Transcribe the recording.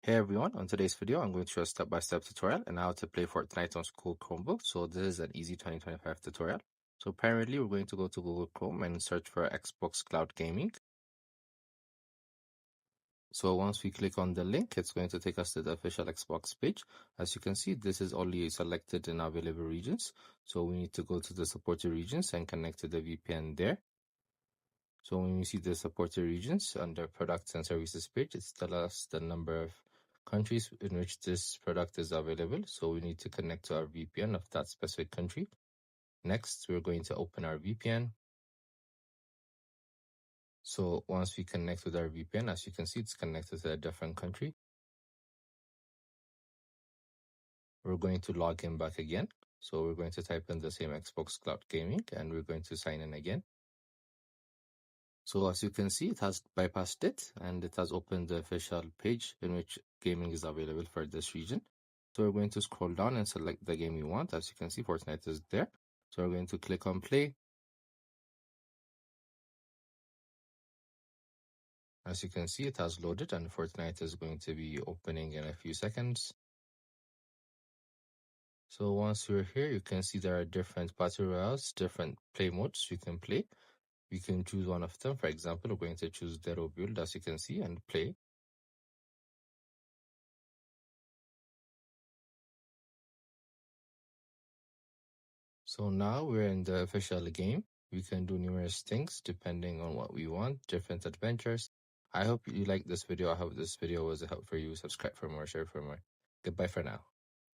Hey everyone, on today's video, I'm going to show a step-by-step tutorial on how to play Fortnite on school Chromebook. So this is an easy 2025 tutorial. So primarily, we're going to go to Google Chrome and search for Xbox Cloud Gaming. So once we click on the link, it's going to take us to the official Xbox page. As you can see, this is only selected in available regions. So we need to go to the supported regions and connect to the VPN there. So when you see the supported regions under products and services page, it's tells us the number of countries in which this product is available. So we need to connect to our VPN of that specific country. Next, we're going to open our VPN. So once we connect with our VPN, as you can see, it's connected to a different country. We're going to log in back again. So we're going to type in the same Xbox Cloud Gaming and we're going to sign in again. So as you can see, it has bypassed it and it has opened the official page in which gaming is available for this region. So we're going to scroll down and select the game we want. As you can see, Fortnite is there. So we're going to click on play. As you can see, it has loaded and Fortnite is going to be opening in a few seconds. So once you're here, you can see there are different battle royales, different play modes you can play. You can choose one of them. For example, we're going to choose Zero Build, as you can see, and play. So now we're in the official game. We can do numerous things depending on what we want, different adventures. I hope you like this video. I hope this video was a help for you. Subscribe for more, share for more. Goodbye for now.